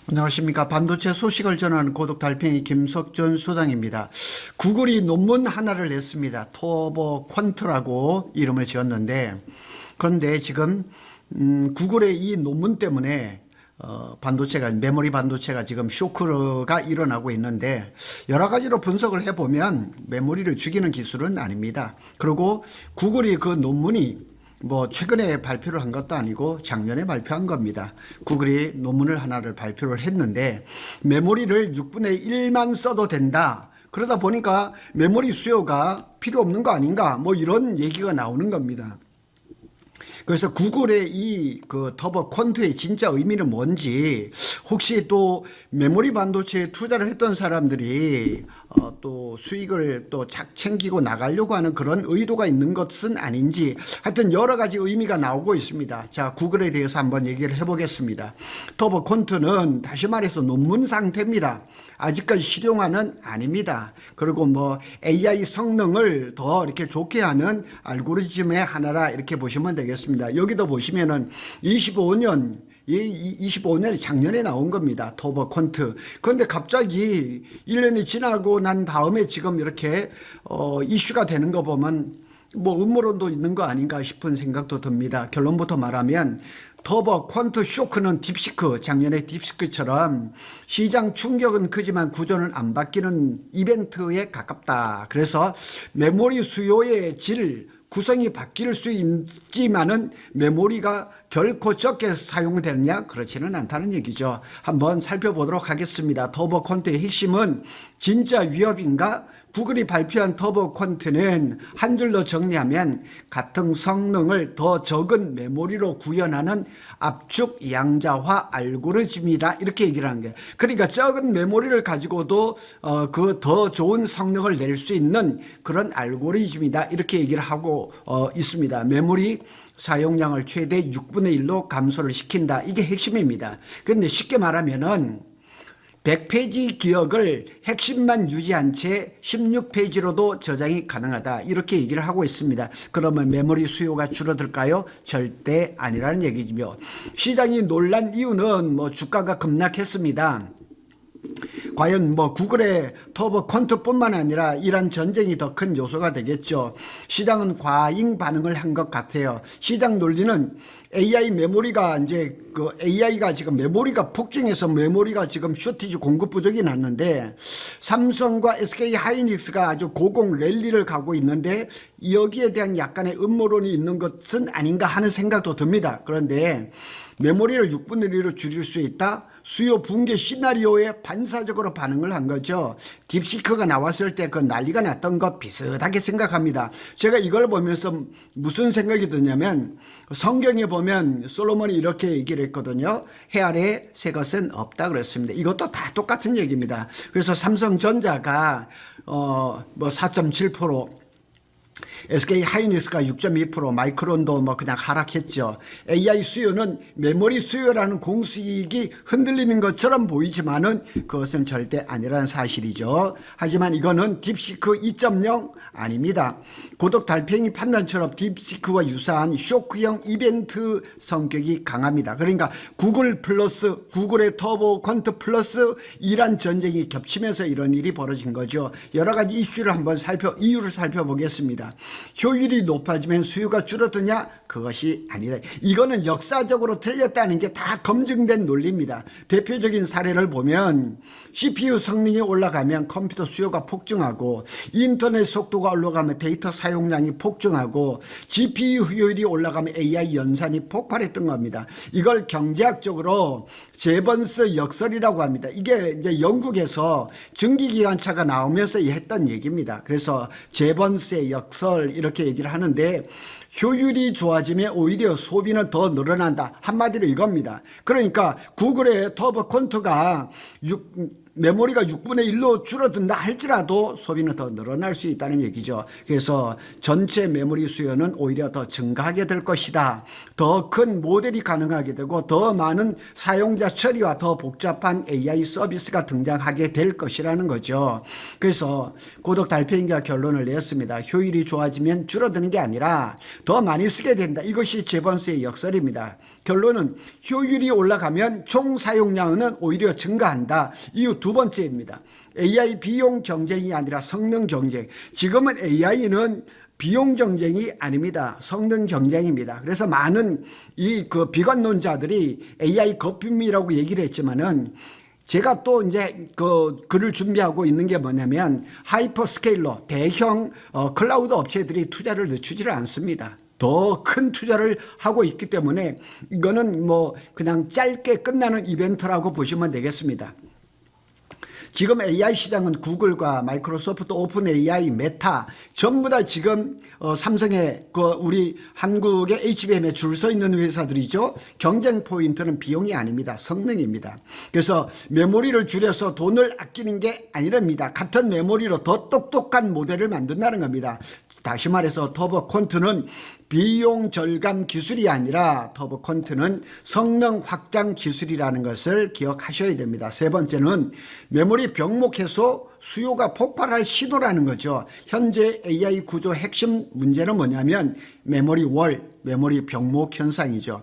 안녕하십니까. 반도체 소식을 전하는 고독 달팽이 김석전 소장입니다. 구글이 논문 하나를 냈습니다. 터보 퀀트라고 이름을 지었는데, 그런데 지금 구글의 이 논문 때문에 메모리 반도체가 지금 쇼크가 일어나고 있는데, 여러 가지로 분석을 해보면 메모리를 죽이는 기술은 아닙니다. 그리고 구글이 그 논문이 최근에 발표를 한 것도 아니고 작년에 발표한 겁니다. 구글이 논문을 하나를 발표를 했는데 메모리를 6분의 1만 써도 된다. 그러다 보니까 메모리 수요가 필요 없는 거 아닌가 이런 얘기가 나오는 겁니다. 그래서 구글의 이 터보 퀀트의 진짜 의미는 뭔지, 혹시 또 메모리 반도체에 투자를 했던 사람들이 또 수익을 또 착 챙기고 나가려고 하는 그런 의도가 있는 것은 아닌지, 하여튼 여러 가지 의미가 나오고 있습니다. 자, 구글에 대해서 한번 얘기를 해보겠습니다. 터보 퀀트는 다시 말해서 논문 상태입니다. 아직까지 실용화는 아닙니다. 그리고 AI 성능을 더 이렇게 좋게 하는 알고리즘의 하나라 이렇게 보시면 되겠습니다. 여기도 보시면은 25년이 작년에 나온 겁니다. 터보 퀀트. 그런데 갑자기 1년이 지나고 난 다음에 지금 이렇게 이슈가 되는 거 보면 음모론도 있는 거 아닌가 싶은 생각도 듭니다. 결론부터 말하면 터보 퀀트 쇼크는 딥시크, 작년의 딥시크처럼 시장 충격은 크지만 구조는 안 바뀌는 이벤트에 가깝다. 그래서 메모리 수요의 질, 구성이 바뀔 수 있지만은 메모리가 결코 적게 사용되느냐? 그렇지는 않다는 얘기죠. 한번 살펴보도록 하겠습니다. 터보 퀀트의 핵심은 진짜 위협인가? 구글이 발표한 터보 퀀트는 한 줄로 정리하면 같은 성능을 더 적은 메모리로 구현하는 압축 양자화 알고리즘이다, 이렇게 얘기를 하는 거예요. 그러니까 적은 메모리를 가지고도 그 더 좋은 성능을 낼 수 있는 그런 알고리즘이다, 이렇게 얘기를 하고 있습니다. 메모리 사용량을 최대 6분의 1로 감소를 시킨다. 이게 핵심입니다. 그런데 쉽게 말하면은 100페이지 기억을 핵심만 유지한 채 16페이지로도 저장이 가능하다, 이렇게 얘기를 하고 있습니다. 그러면 메모리 수요가 줄어들까요? 절대 아니라는 얘기죠. 시장이 놀란 이유는 주가가 급락했습니다. 과연 구글의 터보 퀀트뿐만 아니라 이란 전쟁이 더 큰 요소가 되겠죠. 시장은 과잉 반응을 한 것 같아요. 시장 논리는 AI 메모리가 AI가 지금 메모리가 폭증해서 메모리가 지금 쇼티지 공급 부족이 났는데, 삼성과 SK 하이닉스가 아주 고공 랠리를 가고 있는데 여기에 대한 약간의 음모론이 있는 것은 아닌가 하는 생각도 듭니다. 그런데 메모리를 6분의 1로 줄일 수 있다? 수요 붕괴 시나리오에 반사적으로 반응을 한 거죠. 딥시크가 나왔을 때 그 난리가 났던 것 비슷하게 생각합니다. 제가 이걸 보면서 무슨 생각이 드냐면, 성경에 보면 솔로몬이 이렇게 얘기를 했거든요. 해 아래 새 것은 없다 그랬습니다. 이것도 다 똑같은 얘기입니다. 그래서 삼성전자가 4.7%, SK 하이닉스가 6.2%, 마이크론도 그냥 하락했죠. AI 수요는 메모리 수요라는 공식이 흔들리는 것처럼 보이지만은 그것은 절대 아니라는 사실이죠. 하지만 이거는 딥시크 2.0 아닙니다. 고독 달팽이 판단처럼 딥시크와 유사한 쇼크형 이벤트 성격이 강합니다. 그러니까 구글의 터보 퀀트 플러스 이란 전쟁이 겹치면서 이런 일이 벌어진 거죠. 여러 가지 이유를 살펴보겠습니다. 효율이 높아지면 수요가 줄어드냐? 그것이 아니다. 이거는 역사적으로 틀렸다는 게 다 검증된 논리입니다. 대표적인 사례를 보면 CPU 성능이 올라가면 컴퓨터 수요가 폭증하고, 인터넷 속도가 올라가면 데이터 사용량이 폭증하고, GPU 효율이 올라가면 AI 연산이 폭발했던 겁니다. 이걸 경제학적으로 제번스 역설이라고 합니다. 이게 이제 영국에서 증기기관차가 나오면서 했던 얘기입니다. 그래서 제번스의 역설 이렇게 얘기를 하는데, 효율이 좋아지면 오히려 소비는 더 늘어난다. 한마디로 이겁니다. 그러니까 구글의 터보 퀀트가 메모리가 6분의 1로 줄어든다 할지라도 소비는 더 늘어날 수 있다는 얘기죠. 그래서 전체 메모리 수요는 오히려 더 증가하게 될 것이다. 더 큰 모델이 가능하게 되고 더 많은 사용자 처리와 더 복잡한 AI 서비스가 등장하게 될 것이라는 거죠. 그래서 고독 달팽이가 결론을 냈습니다. 효율이 좋아지면 줄어드는 게 아니라 더 많이 쓰게 된다. 이것이 제번스의 역설입니다. 결론은 효율이 올라가면 총 사용량은 오히려 증가한다. 이유 두 번째입니다. AI 비용 경쟁이 아니라 성능 경쟁. 지금은 AI는 비용 경쟁이 아닙니다. 성능 경쟁입니다. 그래서 많은 비관론자들이 AI 거품이라고 얘기를 했지만은 제가 또 이제 글을 준비하고 있는 게 뭐냐면 하이퍼스케일러 대형 클라우드 업체들이 투자를 늦추지를 않습니다. 더 큰 투자를 하고 있기 때문에 이거는 뭐 그냥 짧게 끝나는 이벤트라고 보시면 되겠습니다. 지금 AI 시장은 구글과 마이크로소프트, 오픈 AI, 메타 전부 다 지금 삼성의 우리 한국의 HBM에 줄 서 있는 회사들이죠. 경쟁 포인트는 비용이 아닙니다. 성능입니다. 그래서 메모리를 줄여서 돈을 아끼는 게 아니랍니다. 같은 메모리로 더 똑똑한 모델을 만든다는 겁니다. 다시 말해서 터보 콘트는 비용 절감 기술이 아니라 터보 콘트는 성능 확장 기술이라는 것을 기억하셔야 됩니다. 세 번째는 메모리 병목 해소 수요가 폭발할 시도라는 거죠. 현재 AI 구조 핵심 문제는 뭐냐면 메모리 월, 메모리 병목 현상이죠.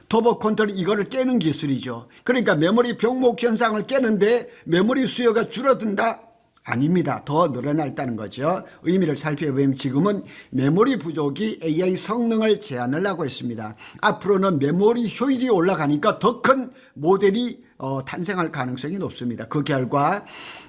터보 콘트는 이거를 깨는 기술이죠. 그러니까 메모리 병목 현상을 깨는데 메모리 수요가 줄어든다? 아닙니다. 더 늘어났다는 거죠. 의미를 살펴보면 지금은 메모리 부족이 AI 성능을 제한하려고 했습니다. 앞으로는 메모리 효율이 올라가니까 더 큰 모델이 탄생할 가능성이 높습니다. 그 결과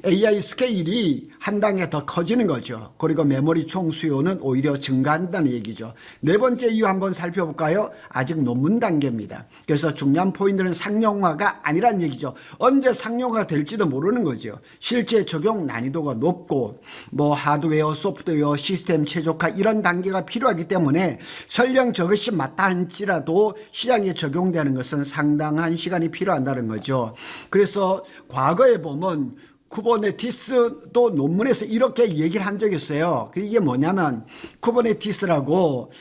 AI 스케일이 한 단계 더 커지는 거죠. 그리고 메모리 총 수요는 오히려 증가한다는 얘기죠. 네 번째 이유 한번 살펴볼까요? 아직 논문 단계입니다. 그래서 중요한 포인트는 상용화가 아니란 얘기죠. 언제 상용화 될지도 모르는 거죠. 실제 적용 난이도가 높고 뭐 하드웨어, 소프트웨어, 시스템 최적화 이런 단계가 필요하기 때문에 설령 저것이 마땅할지라도 시장에 적용되는 것은 상당한 시간이 필요한다는 거죠. 그래서 과거에 보면 쿠버네티스도 논문에서 이렇게 얘기를 한 적이 있어요. 이게 뭐냐면 쿠버네티스라고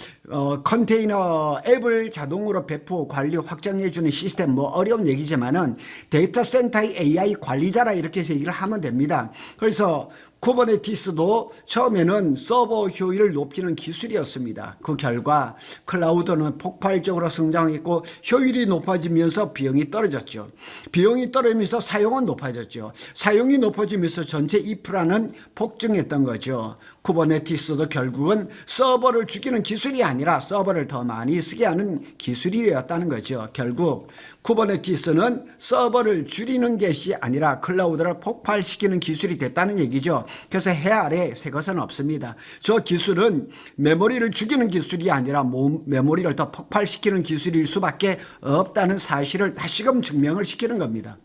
컨테이너 앱을 자동으로 배포 관리 확장해 주는 시스템, 뭐 어려운 얘기지만은 데이터 센터의 AI 관리자라 이렇게 해서 얘기를 하면 됩니다. 그래서 쿠버네티스도 처음에는 서버 효율을 높이는 기술이었습니다. 그 결과 클라우드는 폭발적으로 성장했고 효율이 높아지면서 비용이 떨어졌죠. 비용이 떨어지면서 사용은 높아졌죠. 사용이 높아지면서 전체 인프라는 폭증했던 거죠. 쿠버네티스도 결국은 서버를 죽이는 기술이 아니라 서버를 더 많이 쓰게 하는 기술이었다는 거죠. 결국 쿠버네티스는 서버를 줄이는 것이 아니라 클라우드를 폭발시키는 기술이 됐다는 얘기죠. 그래서 해 아래 새 것은 없습니다. 저 기술은 메모리를 죽이는 기술이 아니라 메모리를 더 폭발시키는 기술일 수밖에 없다는 사실을 다시금 증명을 시키는 겁니다.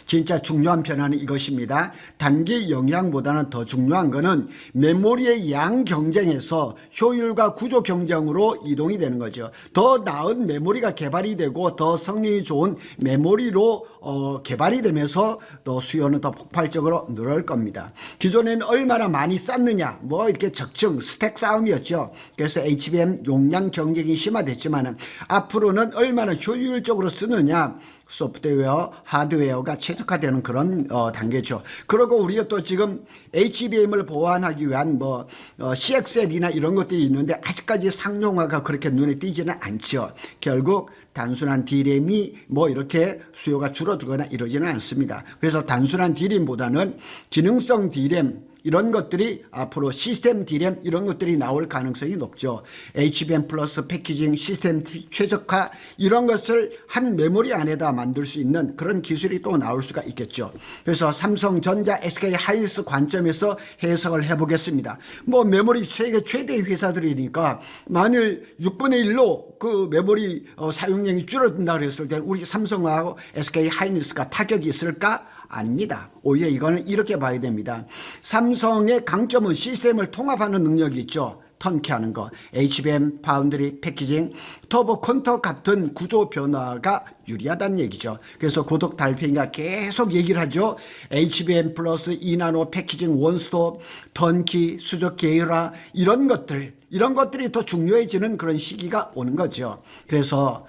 진짜 중요한 변화는 이것입니다. 단기 영향보다는 더 중요한 것은 메모리의 양 경쟁에서 효율과 구조 경쟁으로 이동이 되는 거죠. 더 나은 메모리가 개발이 되고 더 성능이 좋은 메모리로 개발이 되면서 또 수요는 더 폭발적으로 늘어날 겁니다. 기존에는 얼마나 많이 쌌느냐 뭐 이렇게 적층 스택 싸움이었죠. 그래서 HBM 용량 경쟁이 심화됐지만 앞으로는 얼마나 효율적으로 쓰느냐 소프트웨어, 하드웨어가 최적화되는 그런 단계죠. 그리고 우리가 또 지금 HBM을 보완하기 위한 뭐 CXL이나 이런 것들이 있는데 아직까지 상용화가 그렇게 눈에 띄지는 않죠. 결국 단순한 D램이 뭐 이렇게 수요가 줄어들거나 이러지는 않습니다. 그래서 단순한 D램보다는 기능성 D램 이런 것들이 앞으로 시스템 D램 이런 것들이 나올 가능성이 높죠. HBM 플러스 패키징 시스템 최적화 이런 것을 한 메모리 안에다 만들 수 있는 그런 기술이 또 나올 수가 있겠죠. 그래서 삼성전자, SK 하이닉스 관점에서 해석을 해보겠습니다. 뭐 메모리 세계 최대 회사들이니까 만일 6분의 1로 그 메모리 사용량이 줄어든다 그랬을 때 우리 삼성하고 SK 하이닉스가 타격이 있을까? 아닙니다. 오히려 이거는 이렇게 봐야 됩니다. 삼성의 강점은 시스템을 통합하는 능력이 있죠. 턴키하는 거, HBM, 파운드리, 패키징, 터보 콘터 같은 구조 변화가 유리하다는 얘기죠. 그래서 구독 달팽이가 계속 얘기를 하죠. HBM 플러스 2나노 패키징 원스톱, 턴키, 수적 계열화 이런 것들이 더 중요해지는 그런 시기가 오는 거죠. 그래서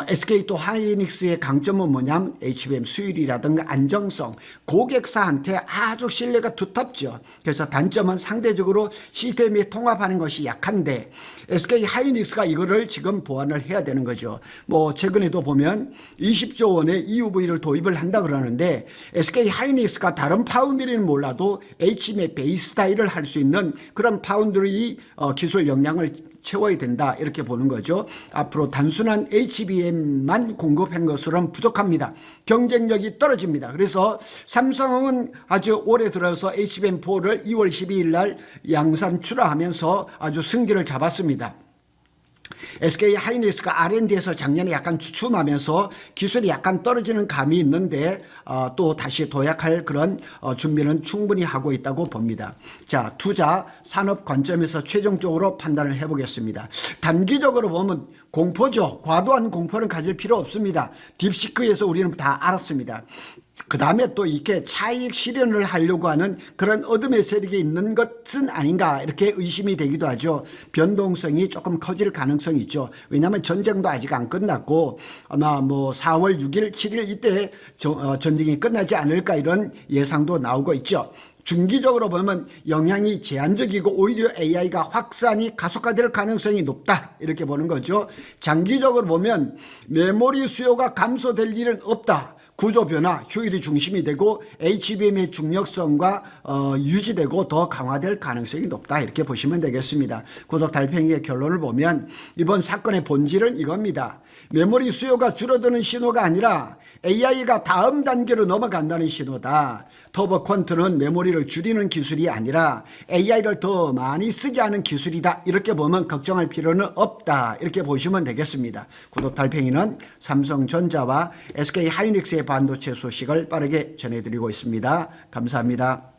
SK 또 하이닉스의 강점은 뭐냐면 HBM 수율이라든가 안정성, 고객사한테 아주 신뢰가 두텁죠. 그래서 단점은 상대적으로 시스템이 통합하는 것이 약한데 SK 하이닉스가 이거를 지금 보완을 해야 되는 거죠. 뭐 최근에도 보면 20조 원의 EUV를 도입을 한다 그러는데 SK 하이닉스가 다른 파운드리는 몰라도 HBM 베이스 타일을 할 수 있는 그런 파운드리 기술 역량을 채워야 된다 이렇게 보는 거죠. 앞으로 단순한 HBM만 공급한 것으로는 부족합니다. 경쟁력이 떨어집니다. 그래서 삼성은 아주 올해 들어서 HBM4를 2월 12일 날 양산 출하하면서 아주 승기를 잡았습니다. SK 하이닉스가 R&D에서 작년에 약간 주춤하면서 기술이 약간 떨어지는 감이 있는데 또 다시 도약할 그런 준비는 충분히 하고 있다고 봅니다. 자, 투자 산업 관점에서 최종적으로 판단을 해보겠습니다. 단기적으로 보면 공포죠. 과도한 공포는 가질 필요 없습니다. 딥시크에서 우리는 다 알았습니다. 그 다음에 또 이렇게 차익 실현을 하려고 하는 그런 어둠의 세력이 있는 것은 아닌가 이렇게 의심이 되기도 하죠. 변동성이 조금 커질 가능성이 있죠. 왜냐하면 전쟁도 아직 안 끝났고 아마 뭐 4월 6일, 7일 이때 전쟁이 끝나지 않을까 이런 예상도 나오고 있죠. 중기적으로 보면 영향이 제한적이고 오히려 AI가 확산이 가속화될 가능성이 높다 이렇게 보는 거죠. 장기적으로 보면 메모리 수요가 감소될 일은 없다. 구조 변화, 효율이 중심이 되고 HBM의 중력성과 유지되고 더 강화될 가능성이 높다 이렇게 보시면 되겠습니다. 구독 달팽이의 결론을 보면 이번 사건의 본질은 이겁니다. 메모리 수요가 줄어드는 신호가 아니라 AI가 다음 단계로 넘어간다는 신호다. 터보 퀀트는 메모리를 줄이는 기술이 아니라 AI를 더 많이 쓰게 하는 기술이다. 이렇게 보면 걱정할 필요는 없다. 이렇게 보시면 되겠습니다. 구독 달팽이는 삼성전자와 SK 하이닉스의 반도체 소식을 빠르게 전해드리고 있습니다. 감사합니다.